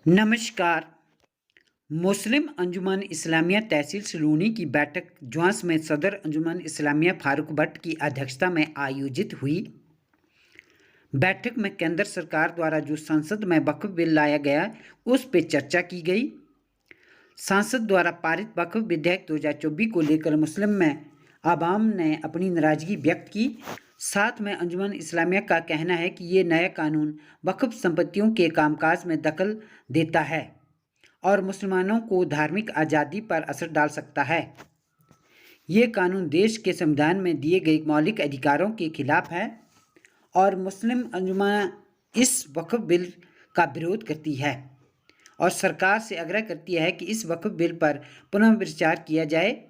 नमस्कार। मुस्लिम अंजुमन इस्लामिया तहसील सलूनी की बैठक ज्वांस में सदर अंजुमन इस्लामिया फारूक भट्ट की अध्यक्षता में आयोजित हुई। बैठक में केंद्र सरकार द्वारा जो संसद में वक्फ बिल लाया गया उस पर चर्चा की गई। संसद द्वारा पारित वक्फ विधेयक 2024 को लेकर मुस्लिम में आवाम ने अपनी नाराजगी व्यक्त की। साथ में अंजुमन इस्लामिया का कहना है कि ये नया कानून वक्फ संपत्तियों के कामकाज में दखल देता है और मुसलमानों को धार्मिक आज़ादी पर असर डाल सकता है। ये कानून देश के संविधान में दिए गए मौलिक अधिकारों के खिलाफ है और मुस्लिम अंजुमन इस वक्फ बिल का विरोध करती है और सरकार से आग्रह करती है कि इस वक्फ बिल पर पुनः विचार किया जाए।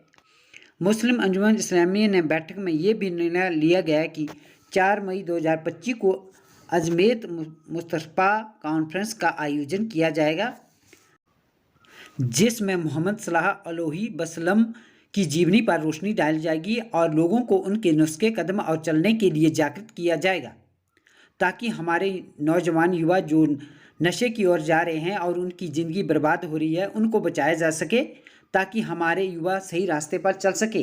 मुस्लिम अंजुमन इस्लामिया ने बैठक में ये भी निर्णय लिया गया कि 4 मई 2025 को अजमेर मुस्तफ़ा कॉन्फ्रेंस का आयोजन किया जाएगा, जिसमें मोहम्मद सल्लल्लाहु अलैहि वसल्लम की जीवनी पर रोशनी डाली जाएगी और लोगों को उनके नुस्खे कदम और चलने के लिए जागृत किया जाएगा, ताकि हमारे नौजवान युवा जो नशे की ओर जा रहे हैं और उनकी ज़िंदगी बर्बाद हो रही है उनको बचाया जा सके, ताकि हमारे युवा सही रास्ते पर चल सके।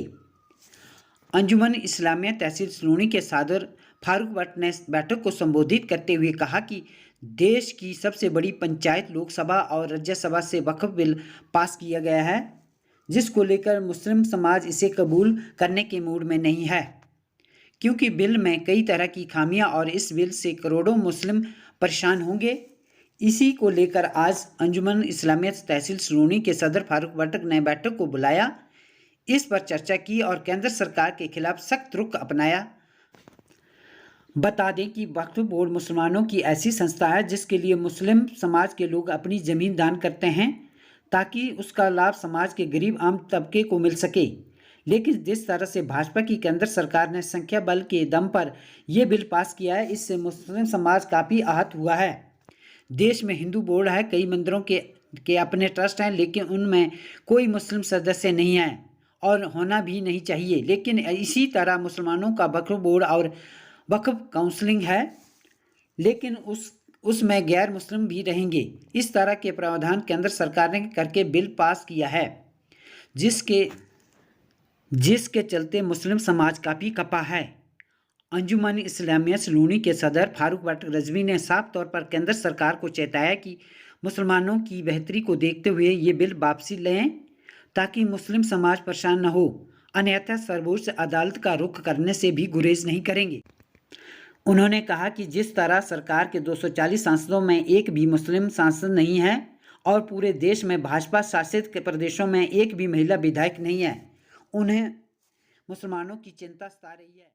अंजुमन इस्लामिया तहसील सलूनी के सदर फारूक भट्ट ने बैठक को संबोधित करते हुए कहा कि देश की सबसे बड़ी पंचायत लोकसभा और राज्यसभा से वक्फ बिल पास किया गया है, जिसको लेकर मुस्लिम समाज इसे कबूल करने के मूड में नहीं है, क्योंकि बिल में कई तरह की खामियां और इस बिल से करोड़ों मुस्लिम परेशान होंगे। इसी को लेकर आज अंजुमन इस्लामिया तहसील सलूनी के सदर फारूक भट्ट ने बैठक को बुलाया, इस पर चर्चा की और केंद्र सरकार के खिलाफ सख्त रुख अपनाया। बता दें कि वक्फ बोर्ड मुसलमानों की ऐसी संस्था है जिसके लिए मुस्लिम समाज के लोग अपनी ज़मीन दान करते हैं ताकि उसका लाभ समाज के गरीब आम तबके को मिल सके। लेकिन जिस तरह से भाजपा की केंद्र सरकार ने संख्या बल के दम पर यह बिल पास किया है, इससे मुस्लिम समाज काफ़ी आहत हुआ है। देश में हिंदू बोर्ड है, कई मंदिरों के अपने ट्रस्ट हैं, लेकिन उनमें कोई मुस्लिम सदस्य नहीं है और होना भी नहीं चाहिए। लेकिन इसी तरह मुसलमानों का वक्फ बोर्ड और वक्फ काउंसलिंग है, लेकिन उसमें गैर मुस्लिम भी रहेंगे। इस तरह के प्रावधान केंद्र सरकार ने करके बिल पास किया है, जिसके चलते मुस्लिम समाज काफ़ी खपा है। अंजुमन इस्लामिया सलूनी के सदर फारूक भट्ट रज़वी ने साफ तौर पर केंद्र सरकार को चेताया कि मुसलमानों की बेहतरी को देखते हुए ये बिल वापसी लें, ताकि मुस्लिम समाज परेशान न हो, अन्यथा सर्वोच्च अदालत का रुख करने से भी गुरेज नहीं करेंगे। उन्होंने कहा कि जिस तरह सरकार के 240 सांसदों में एक भी मुस्लिम सांसद नहीं है और पूरे देश में भाजपा शासित के प्रदेशों में एक भी महिला विधायक नहीं है, उन्हें मुसलमानों की चिंता सता रही है।